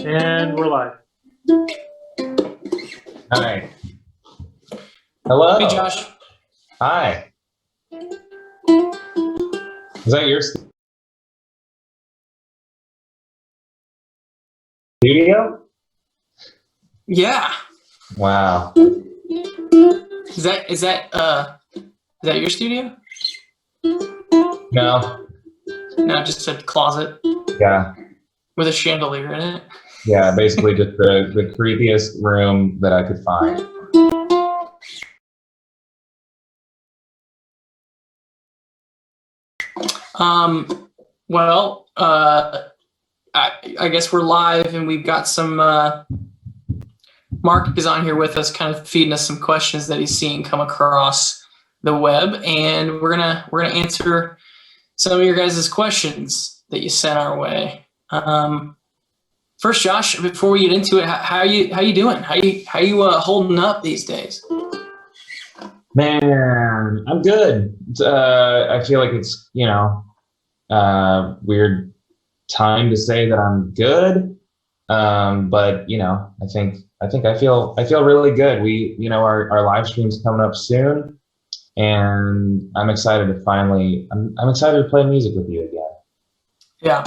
And we're live. All right. Hello. Hey, Josh. Hi. Is that your studio? Yeah. Wow. Is that your studio? No. No, just a closet Yeah. with a chandelier in it. Yeah, basically just the creepiest room that I could find. Well, I guess we're live and we've got some, Mark is on here with us, kind of feeding us some questions that he's seeing come across the web. And we're gonna answer some of your guys' questions that you sent our way. First, Josh, before we get into it, how you doing? How you holding up these days? Man, I'm good. I feel like it's, weird time to say that I'm good. But I think I feel really good. We, our live stream's coming up soon, and I'm excited to I'm excited to play music with you again. Yeah.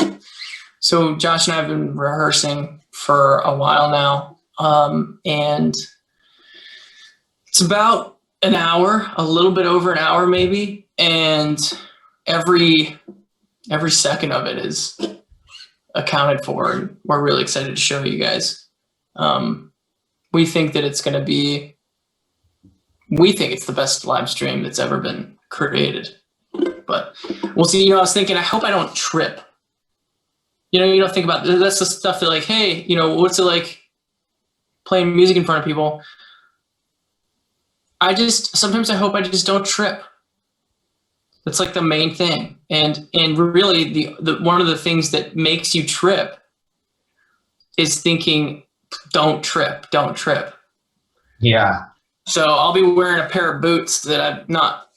So Josh and I have been rehearsing for a while now, and it's about an hour, a little bit over an hour maybe, and every second of it is accounted for, and we're really excited to show you guys. We think that it's the best live stream that's ever been created, but we'll see. I was thinking, I hope I don't trip. You don't think about that's the stuff that, like, hey, what's it like playing music in front of people? Sometimes I hope I just don't trip. That's like the main thing. And really the one of the things that makes you trip is thinking, don't trip. Yeah. So I'll be wearing a pair of boots that I've not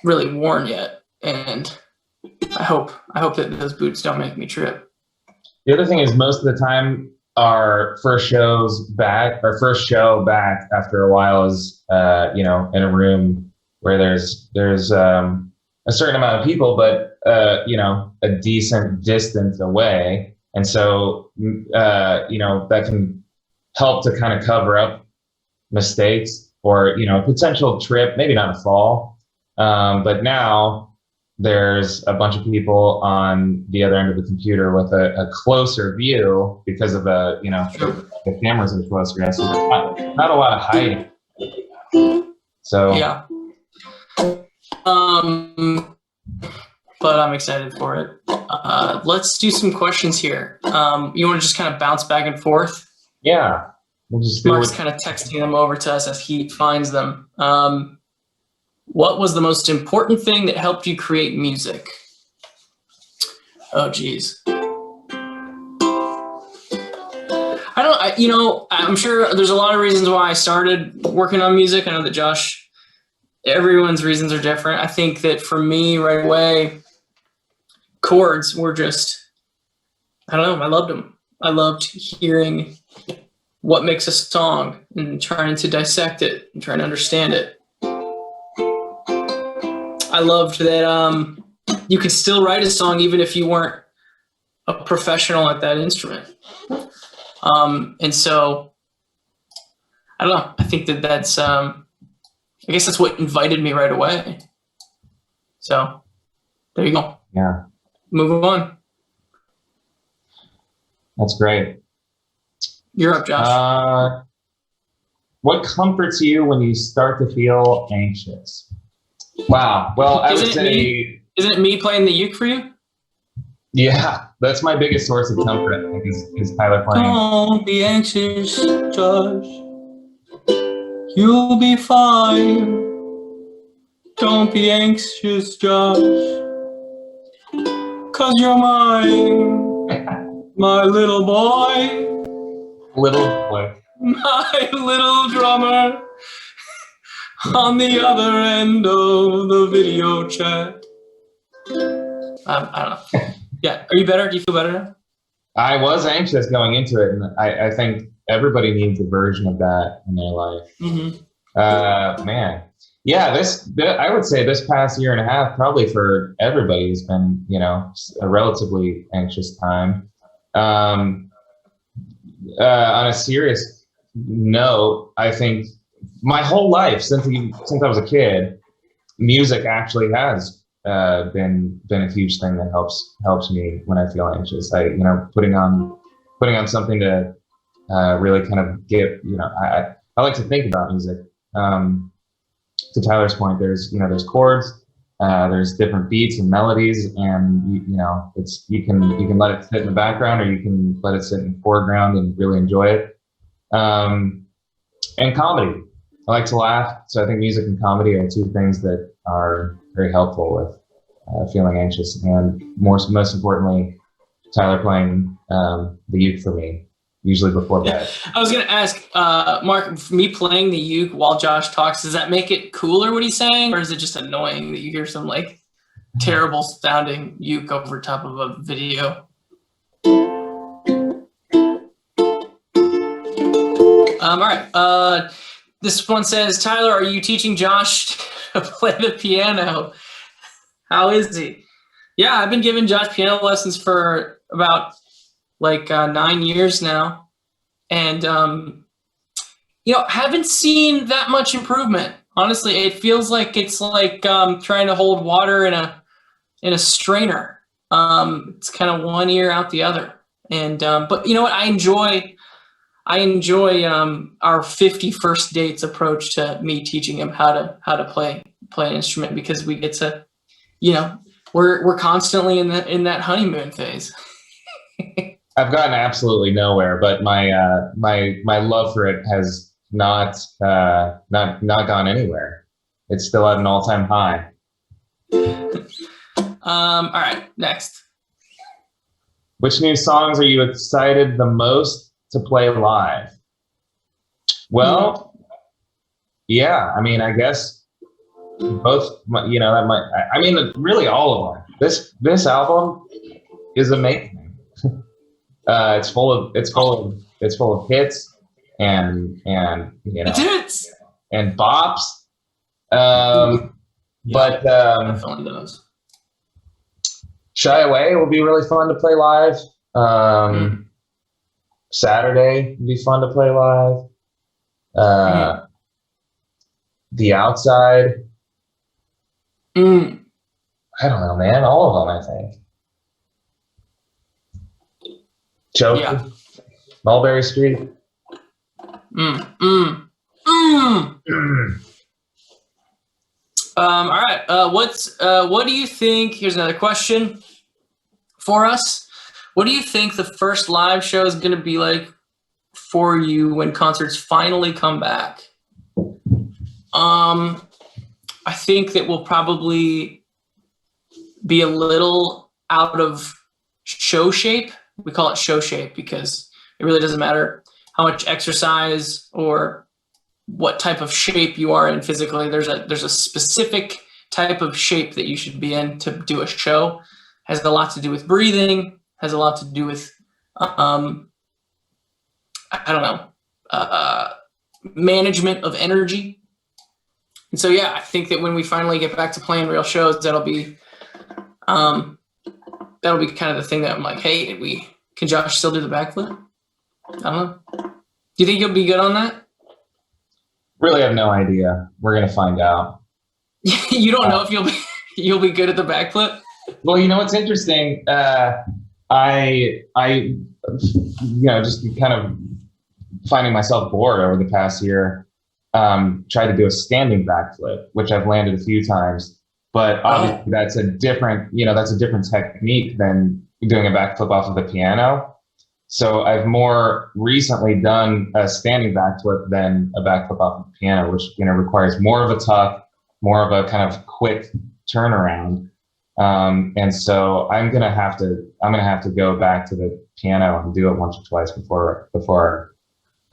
really worn yet. And I hope that those boots don't make me trip. The other thing is, most of the time, our first show back after a while is, in a room where there's a certain amount of people, but, a decent distance away. And so, that can help to kind of cover up mistakes or, potential trip, maybe not a fall. But now there's a bunch of people on the other end of the computer with a closer view because of the cameras are closer. So not a lot of hiding. So yeah. But I'm excited for it. Let's do some questions here. You want to just kind of bounce back and forth? Yeah. We'll just Mark's kind of texting them over to us as he finds them. What was the most important thing that helped you create music? Oh, geez. I'm sure there's a lot of reasons why I started working on music. I know that Josh, everyone's reasons are different. I think that for me right away, chords were just, I don't know, I loved them. I loved hearing what makes a song and trying to dissect it and trying to understand it. I loved that you could still write a song even if you weren't a professional at that instrument. And so, I don't know, I think that's, I guess that's what invited me right away. So, there you go. Yeah. Move on. That's great. You're up, Josh. What comforts you when you start to feel anxious? Wow. Well, I would say... Isn't it me playing the uke for you? Yeah, that's my biggest source of comfort, I think, is Tyler playing. Don't be anxious, Josh. You'll be fine. Don't be anxious, Josh. 'Cause you're mine, my little boy. Little boy. My little drummer on the other end of the video chat. I don't know. Yeah, are you better? Do you feel better now? I was anxious going into it, and I think everybody needs a version of that in their life. Man, yeah, I would say this past year and a half, probably for everybody, has been, a relatively anxious time. On a serious note, I think my whole life since I was a kid, music actually has been a huge thing that helps me when I feel anxious. Putting on something to really kind of I like to think about music. To Tyler's point, there's chords, there's different beats and melodies, and you can let it sit in the background, or you can let it sit in the foreground and really enjoy it. And comedy, I like to laugh, so I think music and comedy are two things that are very helpful with feeling anxious, and most importantly, Tyler playing the uke for me, usually before bed. I was going to ask, Mark, me playing the uke while Josh talks, does that make it cooler what he's saying, or is it just annoying that you hear some like terrible sounding uke over top of a video? All right. This one says, Tyler, are you teaching Josh to play the piano? How is he? Yeah, I've been giving Josh piano lessons for about 9 years now, and haven't seen that much improvement. Honestly, it feels like it's like trying to hold water in a strainer. It's kind of one ear out the other, and but you know what? I enjoy our 50 first dates approach to me teaching him how to play an instrument, because we get to, we're constantly in that honeymoon phase. I've gotten absolutely nowhere, but my love for it has not gone anywhere. It's still at an all-time high. All right, next. Which new songs are you excited the most to play live? Well, yeah, I mean, I guess both, really all of them. This album is amazing. It's full of hits and hits and bops. But those. Shy Away will be really fun to play live. Saturday would be fun to play live. The Outside. I don't know, man. All of them, I think. Choker, Mulberry Street. All right. What do you think? Here's another question for us. What do you think the first live show is going to be like for you when concerts finally come back? I think that we'll probably be a little out of show shape. We call it show shape because it really doesn't matter how much exercise or what type of shape you are in physically. There's a specific type of shape that you should be in to do a show. Has a lot to do with breathing, has a lot to do with, management of energy. And so, yeah, I think that when we finally get back to playing real shows, that'll be kind of the thing that I'm like, hey, can Josh still do the backflip? I don't know. Do you think you'll be good on that? Really have no idea. We're gonna find out. You don't know if you'll be good at the backflip? Well, what's interesting. I just kind of finding myself bored over the past year. Tried to do a standing backflip, which I've landed a few times, but obviously that's a different technique than doing a backflip off of the piano. So I've more recently done a standing backflip than a backflip off of the piano, which requires more of a tuck, more of a kind of quick turnaround. And so I'm gonna have to go back to the piano and do it once or twice before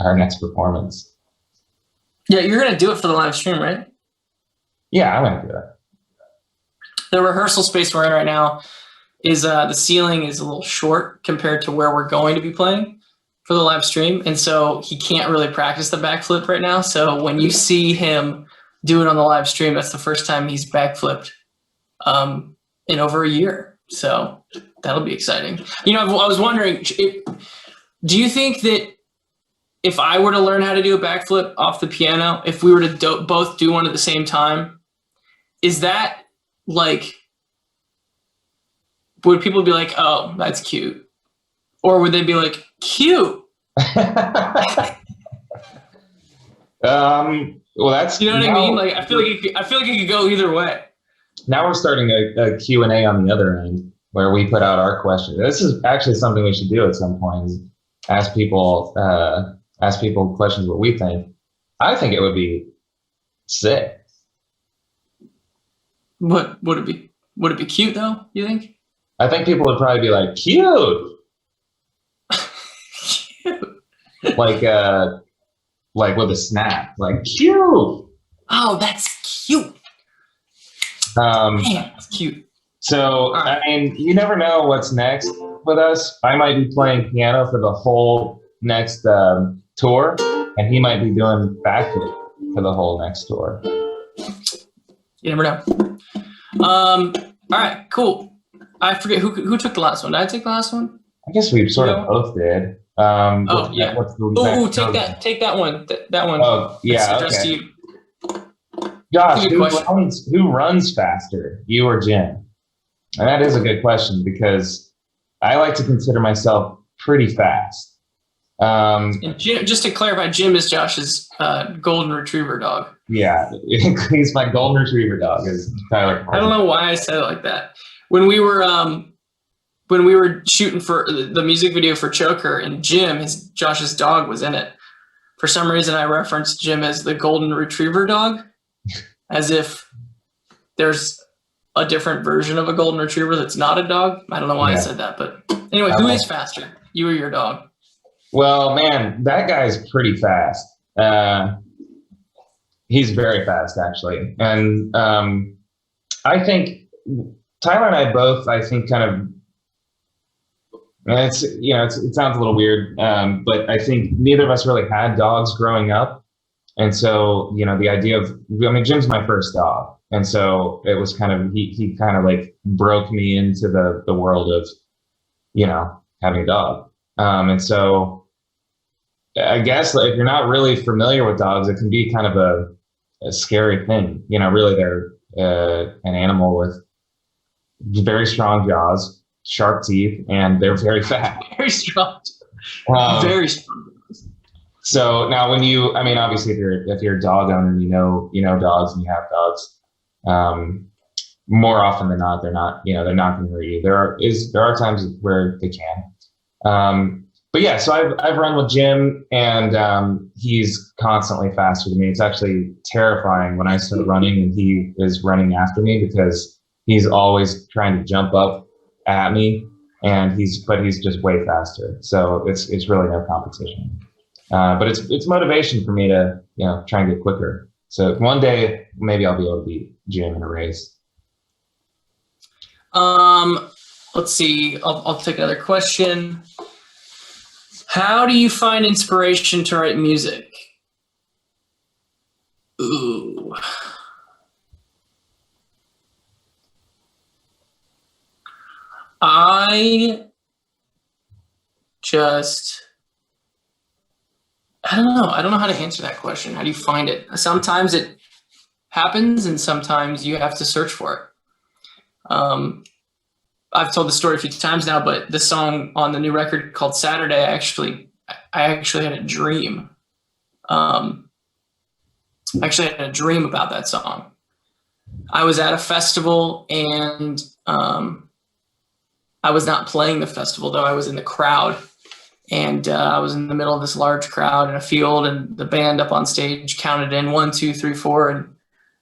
our next performance. Yeah, you're gonna do it for the live stream, right? Yeah, I'm gonna do it. The rehearsal space we're in right now is the ceiling is a little short compared to where we're going to be playing for the live stream. And so he can't really practice the backflip right now. So when you see him do it on the live stream, that's the first time he's backflipped in over a year. So that'll be exciting. You know, I was wondering, do you think that if I were to learn how to do a backflip off the piano, if we were to both do one at the same time, is that like, would people be like, oh, that's cute? Or would they be like, cute? Well, that's, you know what I mean? Like, I feel like it could go either way. Now we're starting a Q&A on the other end where we put out our questions. This is actually something we should do at some point, is ask people questions what we think. I think it would be sick. What would it be? Would it be cute though, you think? I think people would probably be like, cute. Cute. Like with a snap, like cute. Oh, that's cute. Man, that's cute. So, I mean, you never know what's next with us. I might be playing piano for the whole next tour, and he might be doing backflip for the whole next tour. You never know. All right, cool. I forget who took the last one. Did I take the last one? I guess we sort of both did. Yeah. What's the take that one. That one. Oh, yeah. Okay. To you. Josh, who runs faster, you or Jim? And that is a good question because I like to consider myself pretty fast. And Jim, just to clarify, Jim is Josh's golden retriever dog. Yeah, he's my golden retriever dog. Is Tyler? I don't know why I said it like that. When we were shooting for the music video for Choker, and Josh's dog was in it. For some reason, I referenced Jim as the golden retriever dog, as if there's a different version of a golden retriever that's not a dog. I don't know why I said that, but anyway, who is faster, you or your dog? Well, man, that guy's pretty fast. He's very fast, actually, and I think Tyler and I both, I think, kind of. It sounds a little weird, but I think neither of us really had dogs growing up. And so, the idea of, Jim's my first dog. And so it was kind of, he kind of like broke me into the world of, having a dog. And so I guess if you're not really familiar with dogs, it can be kind of a scary thing. Really they're an animal with very strong jaws, sharp teeth, and they're very fat. Very strong. Very strong. So now when obviously if you're a dog owner, you know dogs and you have dogs, more often than not, they're not going to hurt you. There are times where they can. But yeah, so I've run with Jim, and he's constantly faster than me. It's actually terrifying when I start running and he is running after me, because he's always trying to jump up at me, and he's just way faster. So it's really no competition. But it's motivation for me to try and get quicker. So one day maybe I'll be able to beat Jim in a race. Let's see. I'll take another question. How do you find inspiration to write music? Ooh. I don't know. I don't know how to answer that question. How do you find it? Sometimes it happens, and sometimes you have to search for it. I've told the story a few times now, but the song on the new record called Saturday, I actually had a dream. I actually had a dream about that song. I was at a festival, and I was not playing the festival, though. I was in the crowd, and I was in the middle of this large crowd in a field, and the band up on stage counted in 1, 2, 3, 4, and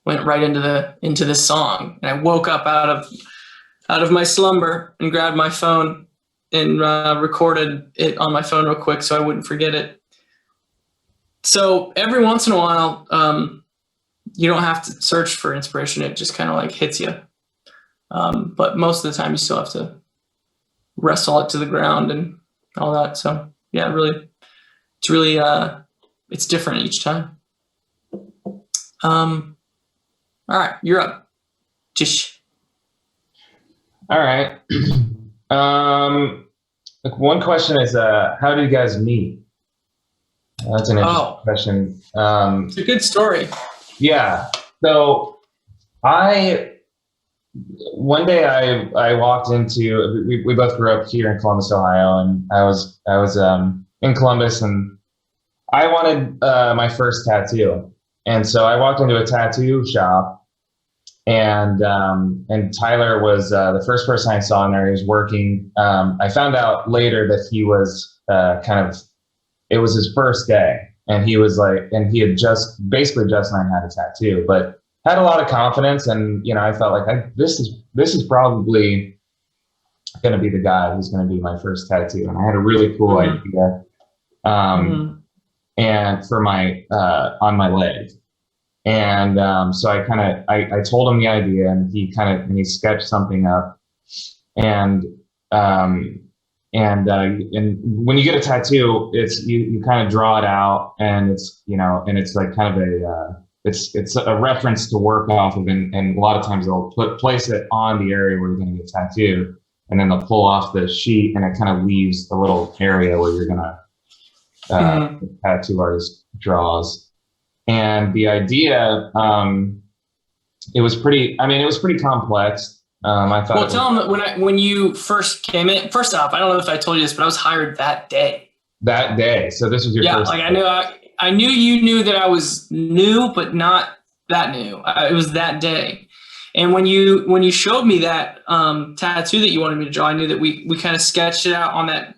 went right into this song. And I woke up out of my slumber and grabbed my phone and recorded it on my phone real quick so I wouldn't forget it. So every once in a while, you don't have to search for inspiration. It just kind of like hits you. But most of the time you still have to wrestle it to the ground and all that. So yeah, it's different each time. All right, you're up. Jish. All right. One question is, how did you guys meet? That's an interesting question. It's a good story. Yeah. So one day I walked into, we both grew up here in Columbus, Ohio, and I was in Columbus, and I wanted my first tattoo. And so I walked into a tattoo shop, and Tyler was the first person I saw in there. He was working. I found out later that he was it was his first day, and he was like, and he had basically just learned how to tattoo, but had a lot of confidence. And, you know, I felt like this is probably going to be the guy who's going to be my first tattoo. And I had a really cool idea, and for my, on my leg. And so I told him the idea, and he sketched something up. And when you get a tattoo, you kind of draw it out, and it's, you know, and it's like kind of it's a reference to work off of, and a lot of times they'll place it on the area where you're going to get tattooed, and then they'll pull off the sheet, and it kind of leaves the little area where you're gonna the tattoo artist draws. And the idea, it was pretty complex. I thought. Well, tell them that when you first came in. First off, I don't know if I told you this, but I was hired that day. That day. So this was your first. Yeah, like I knew you knew that I was new, but not that new. It was that day. And when you showed me that tattoo that you wanted me to draw, I knew that we kind of sketched it out on that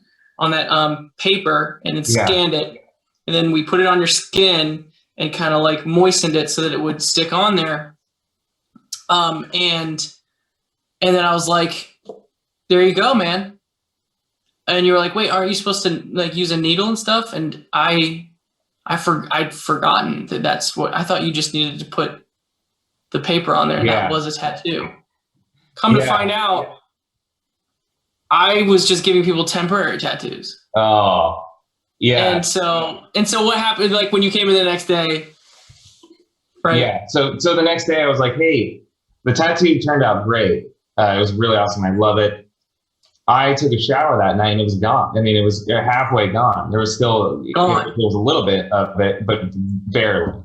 paper, and then scanned it, and then we put it on your skin and kind of like moistened it so that it would stick on there. And then I was like, there you go, man. And you were like, wait, aren't you supposed to like use a needle and stuff? And I'd forgotten that that's what I thought. You just needed to put the paper on there, and that was a tattoo. Come to find out, I was just giving people temporary tattoos. Oh, yeah. And so what happened, like when you came in the next day, right? Yeah. So the next day I was like, hey, the tattoo turned out great. It was really awesome. I love it. I took a shower that night, and it was gone. I mean, it was halfway gone. There was still gone. There was a little bit of it, but barely.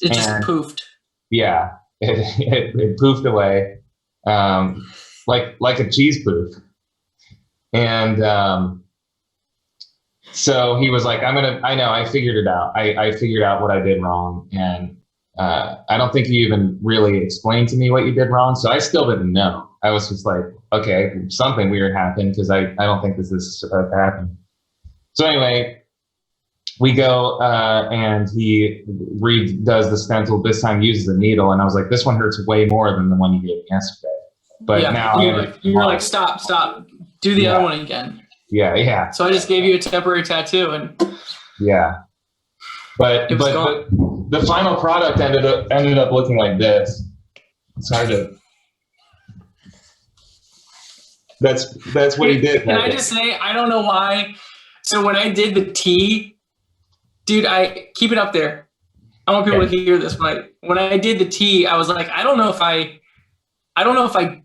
It just poofed. Yeah, it poofed away, like a cheese poof. And so he was like, I figured it out. I figured out what I did wrong. And I don't think you even really explained to me what you did wrong. So I still didn't know. I was just like, okay, something weird happened, because I don't think this is supposed to happen. So anyway, we go and he redoes the stencil. This time uses a needle. And I was like, this one hurts way more than the one you did yesterday. But now you were like, stop. Do the other one again. Yeah. So I just gave you a temporary tattoo, and but the final product ended up looking like this. It's hard to. That's what he did. Can I just say, I don't know why. So when I did the T, dude, I keep it up there. I want people to hear this. When I did the T, I was like, I don't know if I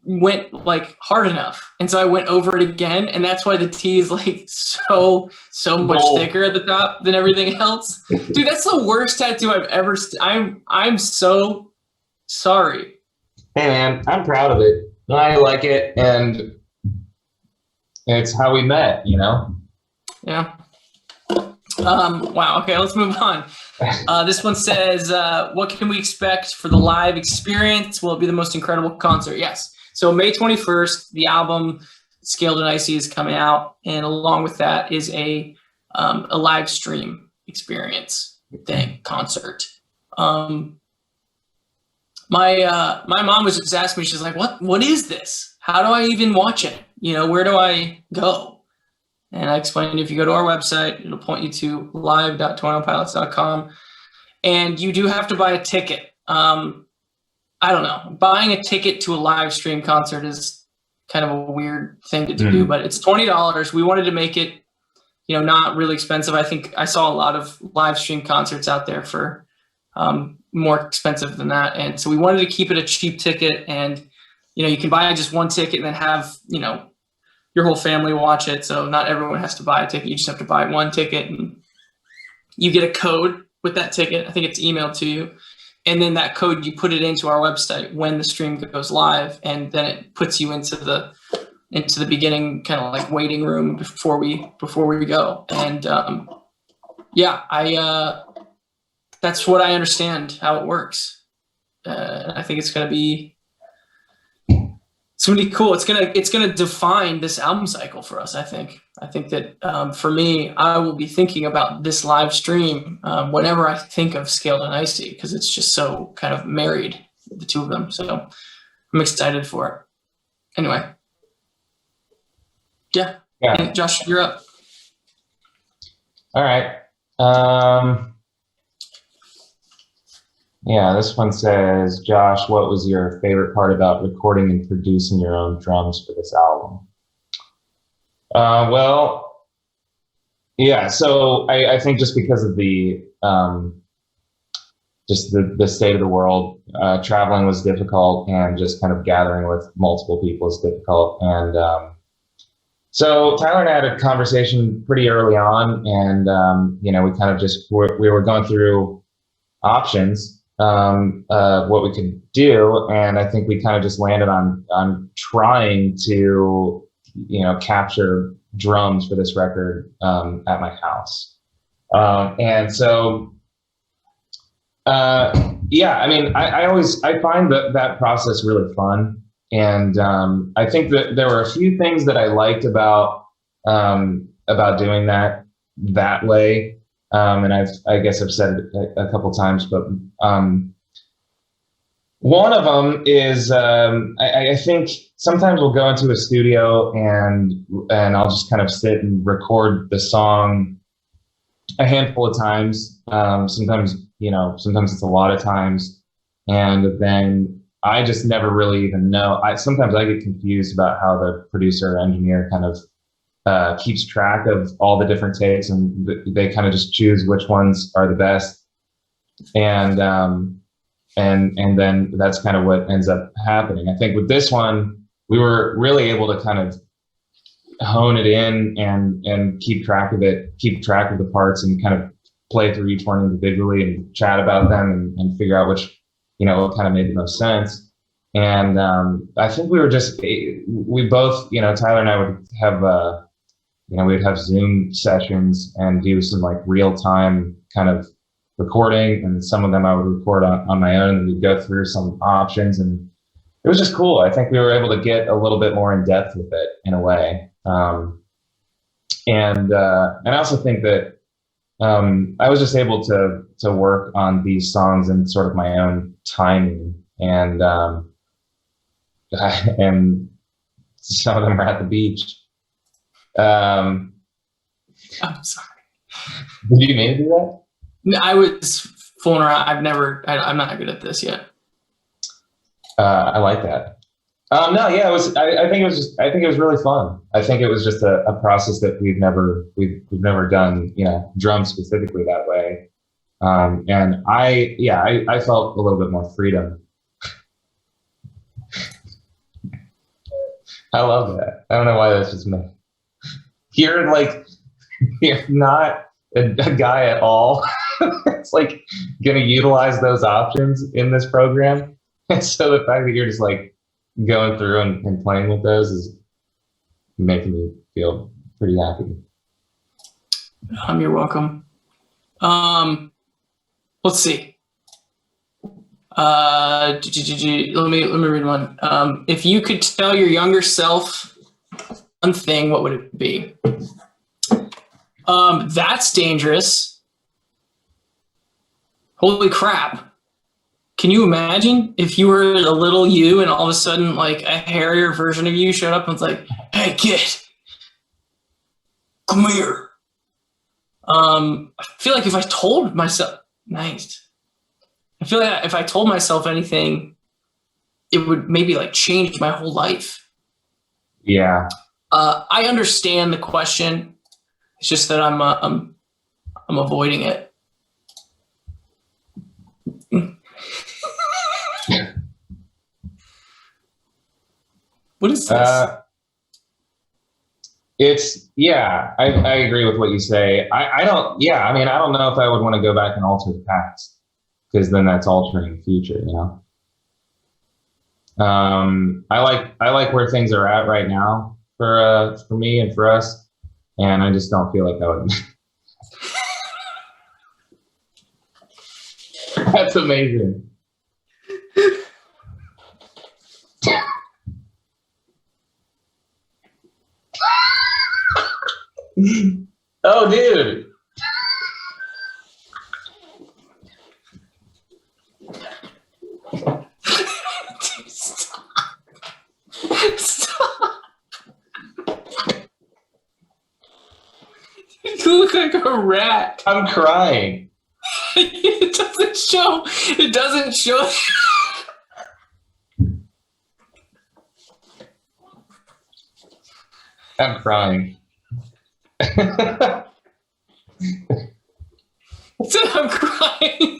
went like hard enough. And so I went over it again. And that's why the T is like so much thicker at the top than everything else. Dude, that's the worst tattoo I've ever I'm so sorry. Hey man, I'm proud of it. I like it, and it's how we met, you know? Yeah. Wow. Okay, let's move on. This one says, what can we expect for the live experience? Will it be the most incredible concert? Yes. So May 21st, the album Scaled and Icy is coming out. And along with that is a live stream experience concert. My mom was just asking me, she's like, what is this? How do I even watch it? You know, where do I go? And I explained, if you go to our website, it'll point you to live.tornadopilots.com. And you do have to buy a ticket. I don't know. Buying a ticket to a live stream concert is kind of a weird thing to do, but it's $20. We wanted to make it, not really expensive. I think I saw a lot of live stream concerts out there for more expensive than that. And so we wanted to keep it a cheap ticket, and, you can buy just one ticket and then have, your whole family watch it. So not everyone has to buy a ticket. You just have to buy one ticket, and you get a code with that ticket. I think it's emailed to you. And then that code, you put it into our website when the stream goes live, and then it puts you into the beginning kind of like waiting room before we go. And that's what I understand how it works. I think it's gonna be cool. It's gonna define this album cycle for us. I think that for me, I will be thinking about this live stream whenever I think of Scaled and Icy, because it's just so kind of married, the two of them. So I'm excited for it. Anyway, yeah. And Josh, you're up. All right. Yeah, this one says, Josh, what was your favorite part about recording and producing your own drums for this album? Well, yeah, so I think just because of the state of the world, traveling was difficult, and just kind of gathering with multiple people is difficult. And so Tyler and I had a conversation pretty early on, and we kind of we were going through options. What we could do, and I think we kind of just landed on trying to, capture drums for this record at my house. And so, I find that process really fun, and I think that there were a few things that I liked about doing that way. And I guess I've said it a couple times, but one of them is I think sometimes we'll go into a studio and I'll just kind of sit and record the song a handful of times. Sometimes it's a lot of times, and then I just never really even know. Sometimes I get confused about how the producer or engineer kind of keeps track of all the different takes, and they kind of just choose which ones are the best. And then that's kind of what ends up happening. I think with this one, we were really able to kind of hone it in and keep track of the parts, and kind of play through each one individually and chat about them and figure out which, what kind of made the most sense. And I think we both, Tyler and I would have, we'd have Zoom sessions and do some like real time kind of recording, and some of them I would record on my own, and we'd go through some options, and it was just cool. I think we were able to get a little bit more in depth with it in a way. And I also think that I was just able to work on these songs in sort of my own timing, and some of them were at the beach. I'm sorry. Did you mean to do that? No, I was fooling around. I'm not good at this yet. I like that. No, yeah, it was. I think it was really fun. I think it was just a process that we've never done, drums specifically that way. And I felt a little bit more freedom. I love that. I don't know why that's just me. You're not a guy at all. It's like going to utilize those options in this program. And so the fact that you're just like going through and playing with those is making me feel pretty happy. You're welcome. Let's see. Let me read one. If you could tell your younger self one thing, what would it be? That's dangerous. Holy crap. Can you imagine if you were a little you and all of a sudden like a hairier version of you showed up and was like, hey kid, come here. I feel like if I told myself, nice. I feel like if I told myself anything, it would maybe like change my whole life. Yeah. I understand the question. It's just that I'm avoiding it. What is this? I agree with what you say. I don't know if I would want to go back and alter the past, because then that's altering the future, you know? I like where things are at right now for me and for us. And I just don't feel like I would. That's amazing. Oh, dude. Stop. Stop. You look like a rat. I'm crying. It doesn't show. It doesn't show. I'm crying. So I'm crying.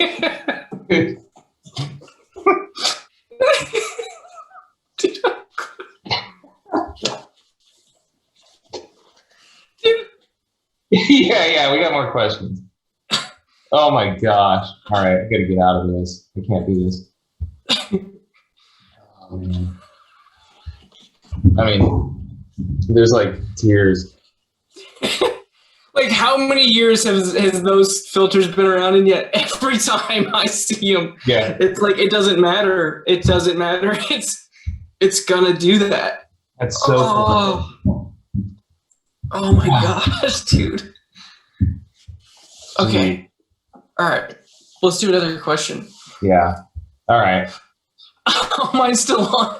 Yeah, we got more questions. Oh my gosh. All right, I gotta get out of this. I can't do this. Oh, man. I mean, there's like tears. Like, how many years has those filters been around, and yet every time I see them, Yeah, it's like it doesn't matter. It doesn't matter. It's gonna do that. that's so cool. Oh my gosh, dude. Okay. All right. Let's do another question. Yeah. All right. Oh, mine's still on.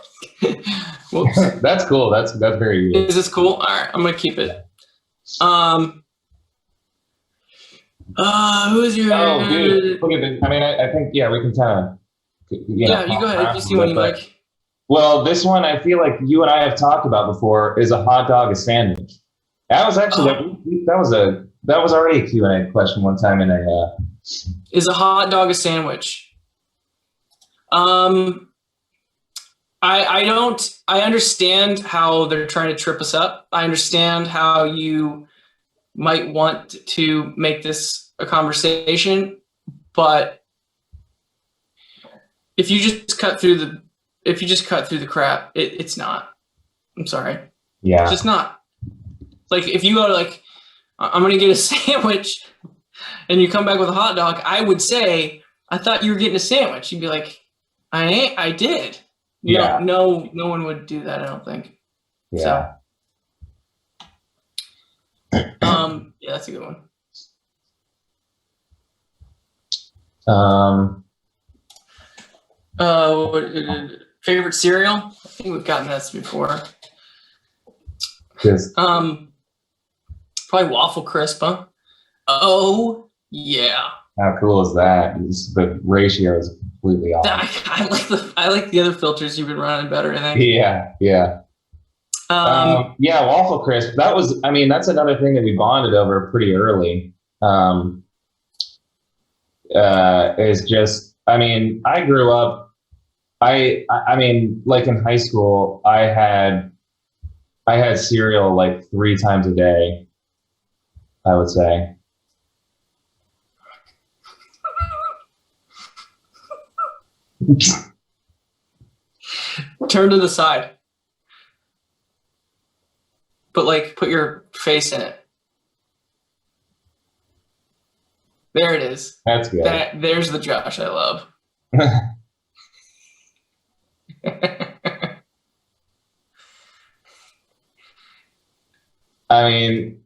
Whoops. That's cool. That's very good. Is this cool? All right. I'm gonna keep it. Who's your? Oh, dude. Look at this. I mean, I think we can kind of. You go ahead. If you see one you like. Well, this one I feel like you and I have talked about before is a hot dog a sandwich. That was actually that was already a Q&A question one time in a. Is a hot dog a sandwich? I understand how they're trying to trip us up. I understand how you might want to make this a conversation, but if you just cut through the crap, it's not. I'm sorry. Yeah. It's just not. Like, if you go to, like, I'm going to get a sandwich and you come back with a hot dog, I would say, I thought you were getting a sandwich. You'd be like, I did. Yeah. No one would do that, I don't think. Yeah. So, yeah, that's a good one. Favorite cereal? I think we've gotten this before. Yes. Probably Waffle Crisp, huh? Oh, yeah. How cool is that? The ratio is completely off. I like the other filters you've been running better, I think. Yeah. Yeah, Waffle Crisp. That's another thing that we bonded over pretty early. Is just, I grew up, like in high school, I had cereal like 3 times a day, I would say. Turn to the side. But put your face in it. There it is. That's good. There's the Josh I love.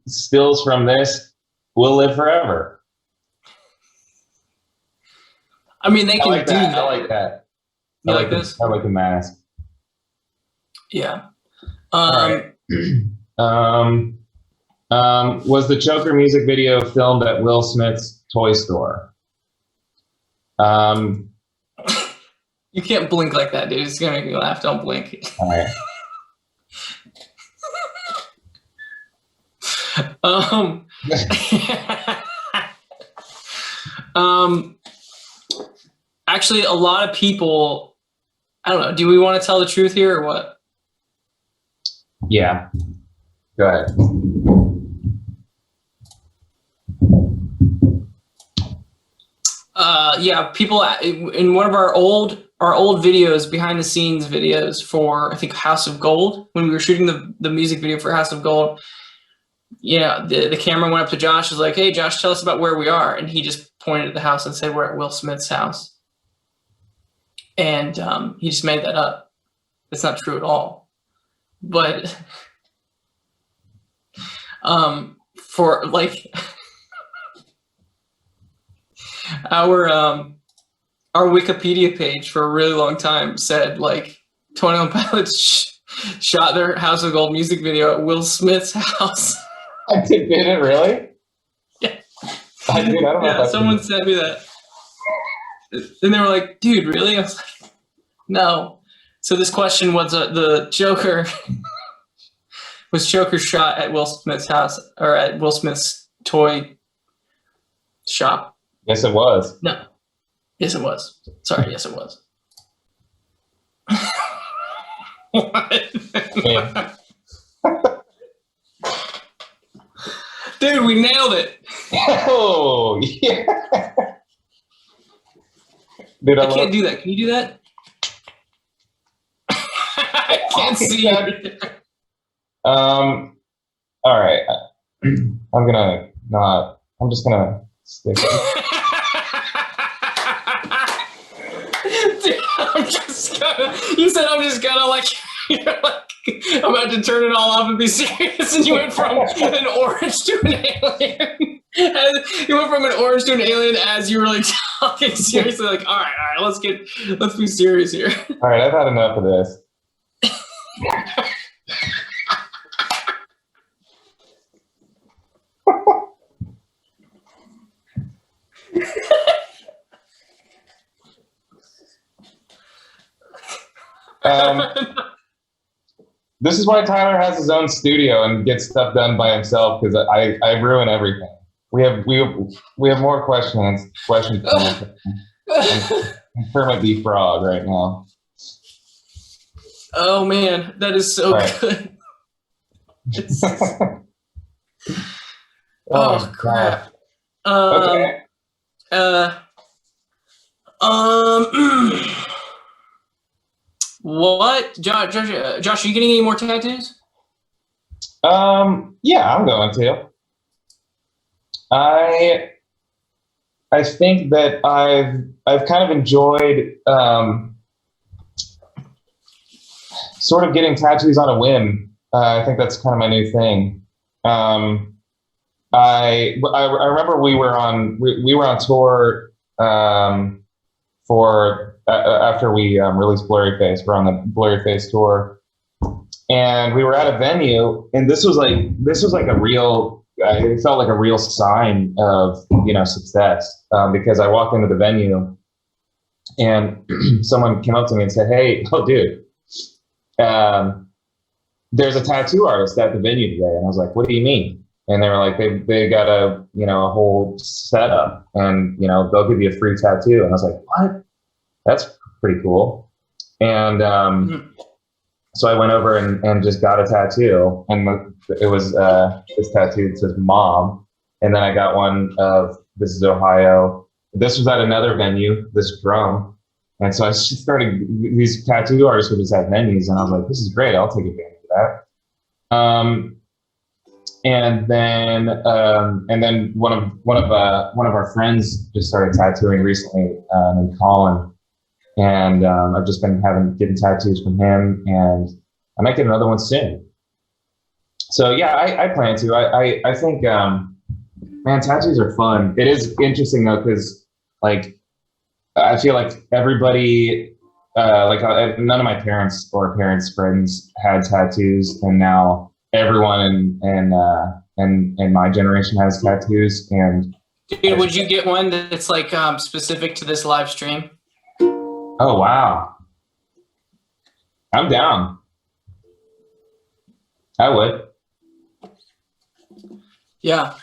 Stills from this will live forever. They can do that. I like that. You like this? I like the mask. Yeah. All right. Was the Joker music video filmed at Will Smith's toy store? You can't blink like that, dude. It's gonna make me laugh. Don't blink. All right. Um, um, actually, a lot of people, I don't know, do we want to tell the truth here or what? Yeah. Go ahead. Yeah, people in one of our old videos, behind the scenes videos for, I think, House of Gold, when we were shooting the music video for House of Gold, the camera went up to Josh, was like, "Hey, Josh, tell us about where we are," and he just pointed at the house and said, "We're at Will Smith's house," and he just made that up. It's not true at all, but for like our Wikipedia page for a really long time said like 21 Pilots shot their House of Gold music video at Will Smith's house. Did it really? Yeah. I don't know if someone sent me that. And they were like, "Dude, really?" I was like, "No." So this question was the Joker was Joker shot at Will Smith's house or at Will Smith's toy shop? Yes, it was. No. Yes, it was. Sorry, yes, it was. What? Yeah. Dude, we nailed it. Oh, yeah. Dude, I can't do that. Can you do that? I can't see you. All right. I'm just gonna stick it. Dude, you said I'm just gonna like, I'm about to turn it all off and be serious, and you went from an orange to an alien. You went from an orange to an alien as you were like talking seriously, like, all right, let's be serious here. All right, I've had enough of this. This is why Tyler has his own studio and gets stuff done by himself, because I ruin everything. We have more questions. Kermit the Frog right now. Oh man, that is so right. good. Oh crap. Okay. What, Josh? Are you getting any more tattoos? Yeah, I'm going to. I think that I've kind of enjoyed sort of getting tattoos on a whim. I think that's kind of my new thing. I remember we were on tour for after we released Blurry Face. We're on the Blurry Face tour, and we were at a venue, and this was like a real. It felt like a real sign of success, because I walked into the venue, and someone came up to me and said, "Hey, dude, there's a tattoo artist at the venue today." And I was like, "What do you mean?" And they were like, they got a whole setup, and they'll give you a free tattoo. And I was like, "What? That's pretty cool." And so I went over and just got a tattoo, and it was this tattoo that says "Mom," and then I got one of "This is Ohio." This was at another venue, this drum, and so I just started. These tattoo artists would just have venues, and I was like, "This is great. I'll take advantage of that." And then one of our friends just started tattooing recently, named Colin. And I've just been getting tattoos from him, and I might get another one soon. So yeah, I plan to. I think, man, tattoos are fun. It is interesting though, because like I feel like everybody, none of my parents or parents' friends had tattoos, and now everyone in my generation has tattoos. And dude, would you get one that's like specific to this live stream? Oh, wow. I'm down. I would. Yeah.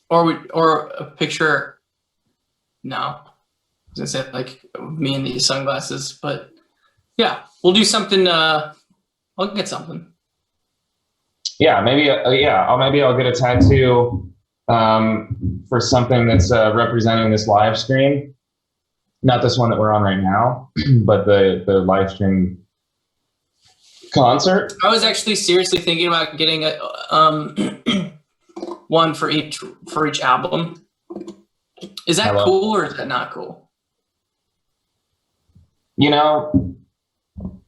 Or a picture. No, I was gonna say like me in these sunglasses, but yeah, we'll do something. I'll get something. Yeah, maybe. Maybe I'll get a tattoo for something that's representing this live stream. Not this one that we're on right now, but the live stream concert. I was actually seriously thinking about getting a one for each album. Is that cool or is that not cool? You know,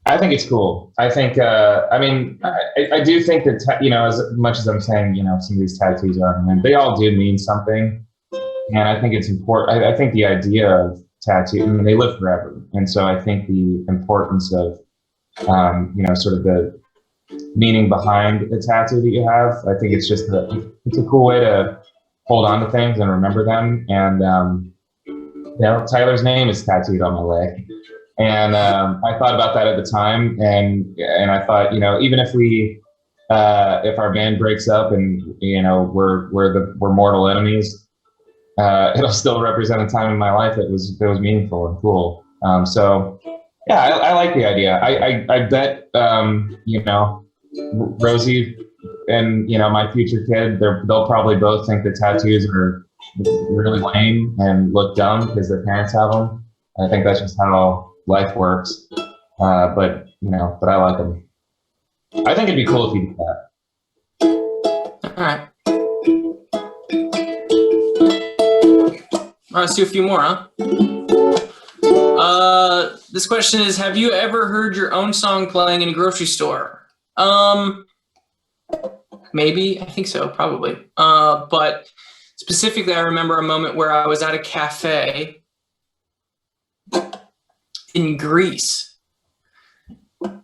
I think it's cool. I think, I do think that, as much as I'm saying, some of these tattoos they all do mean something. And I think it's important. I think the idea of tattoo, they live forever. And so I think the importance of, sort of the meaning behind the tattoo that you have, I think it's just it's a cool way to hold on to things and remember them. And, Tyler's name is tattooed on my leg. And I thought about that at the time, and I thought, even if if our band breaks up and we're mortal enemies, it'll still represent a time in my life that was meaningful and cool. So yeah, I like the idea. I bet Rosie and my future kid, they'll probably both think that tattoos are really lame and look dumb because their parents have them. I think that's just how life works, but I like them. I think it'd be cool if you did that. All right. All right, let's do a few more, huh? This question is: have you ever heard your own song playing in a grocery store? Maybe. I think so, probably. But specifically, I remember a moment where I was at a cafe in Greece,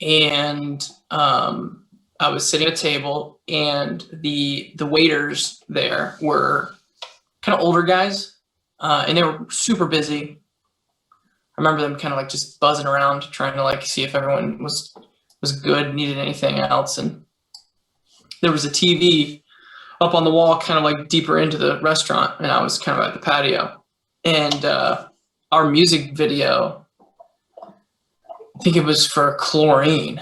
and I was sitting at a table, and the waiters there were kind of older guys, and they were super busy. I remember them kind of like just buzzing around, trying to like see if everyone was good, needed anything else, and there was a TV up on the wall, kind of like deeper into the restaurant, and I was kind of at the patio, and our music video, I think it was for Chlorine,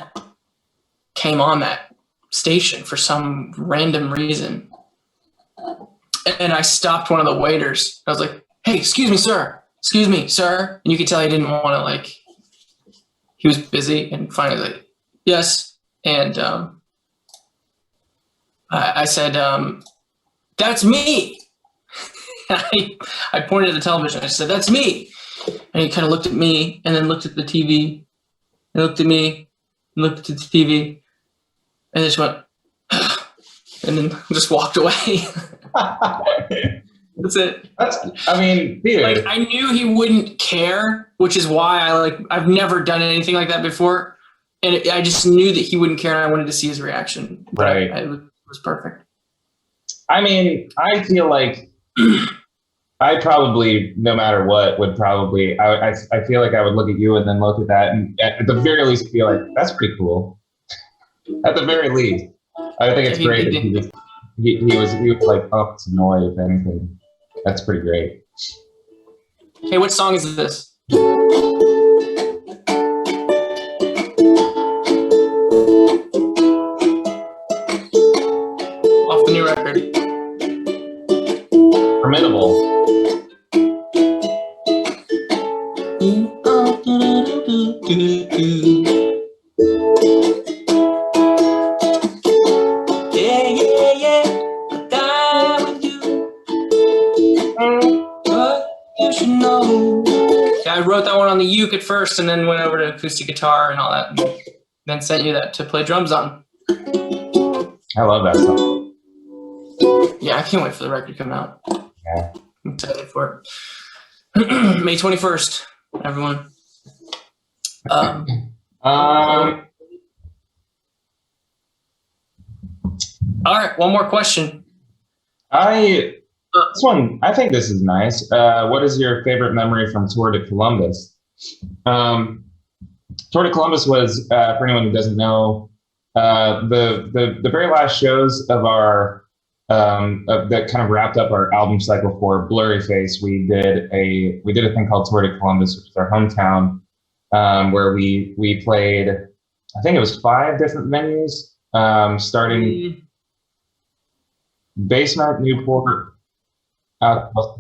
came on that station for some random reason. And I stopped one of the waiters. I was like, "Hey, excuse me, sir. Excuse me, sir." And you could tell he didn't want to, he was busy. And finally, like, "Yes." And I said, "That's me." I pointed at the television. I said, "That's me." And he kind of looked at me and then looked at the TV. And looked at me, and looked at the TV, and just went, and then just walked away. That's it. Dude. I knew he wouldn't care, which is why I've never done anything like that before, and I just knew that he wouldn't care, and I wanted to see his reaction. Right. It was perfect. I feel like I probably, no matter what, would probably, I feel like I would look at you and then look at that and at the very least feel like, that's pretty cool. At the very least. I think it's great that he was like, oh, it's annoyed if anything. That's pretty great. Hey, what song is this? Off the new record. Formidable. I wrote that one on the uke at first and then went over to acoustic guitar and all that, and then sent you that to play drums on. I love that song. Yeah, I can't wait for the record to come out. Yeah. I'm excited for it. May 21st, everyone. All right, one more question. This one, I think this is nice. What is your favorite memory from Tour de Columbus? Tour de Columbus was, for anyone who doesn't know, the very last shows of our that kind of wrapped up our album cycle for Blurry Face. We did a thing called Tour de Columbus, which is our hometown, where we played, I think it was 5 different venues, starting Basement, Newport, Outpost,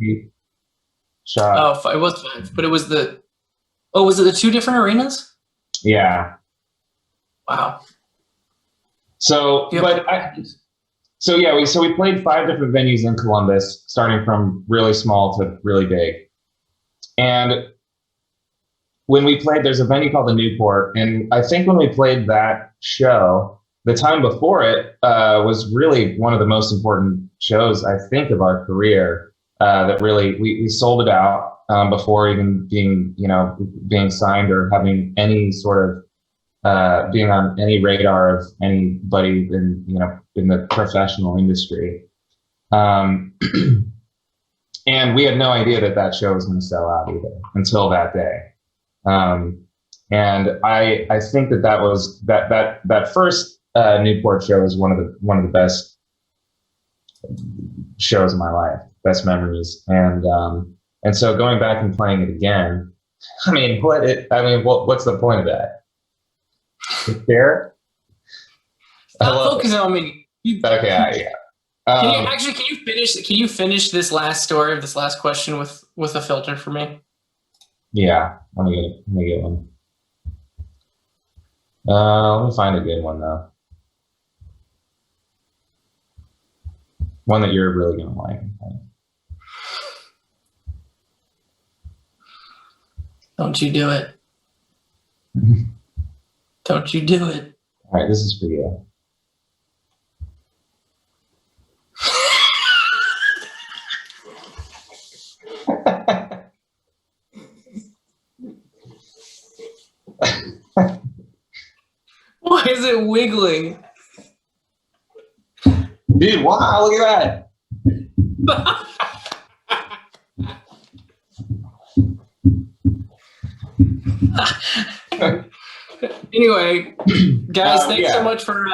Shot. Oh, it was 5, but it was was it the 2 different arenas? Yeah. Wow. So, Yep. We played 5 different venues in Columbus, starting from really small to really big. And when we played, there's a venue called the Newport, and I think when we played that show, the time before it was really one of the most important shows, I think, of our career. That really we sold it out before even being signed or having any sort of being on any radar of anybody in the professional industry. And we had no idea that show was going to sell out either until that day. And I think that was that first Newport show was one of the best shows of my life, best memories. And so going back and playing it again, what's the point of that? Fair? Stop focusing on me. Okay, yeah. Can you finish this last story of this last question with a filter for me? Yeah, let me get one. Let me find a good one though. One that you're really gonna like. Don't you do it. Don't you do it. All right, this is for you. Why is it wiggling? Dude, wow, look at that. Anyway, guys, thanks so much for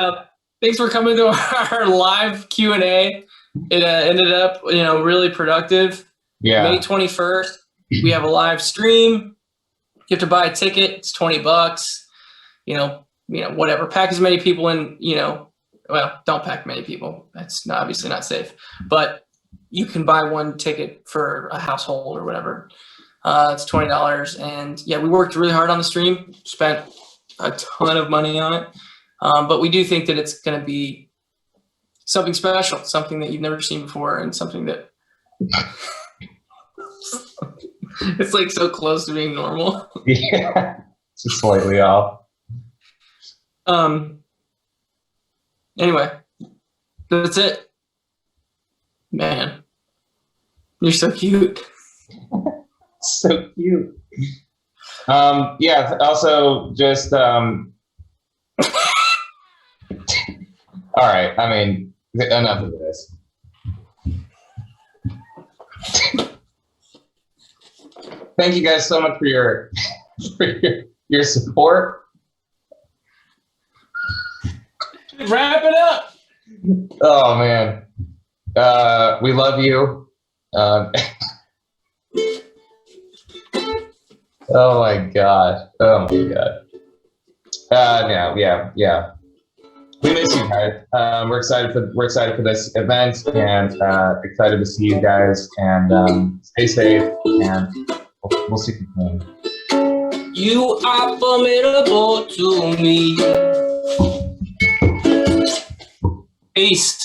coming to our live Q&A. It ended up, really productive. Yeah. May 21st, we have a live stream. You have to buy a ticket. It's $20. Whatever. Pack as many people in. Don't pack many people. That's obviously not safe. But you can buy one ticket for a household or whatever. It's $20, and we worked really hard on the stream. Spent a ton of money on it, but we do think that it's going to be something special, something that you've never seen before, and something that it's like so close to being normal. Yeah, just slightly off. Anyway, that's it. Man, you're so cute. So cute. Also just all right, enough of this. Thank you guys so much for your support. Wrap it up. Oh man. We love you. Oh my god. Yeah. We miss you guys. We're excited for this event, and excited to see you guys, and stay safe, and we'll see you soon. You are formidable to me. Peace.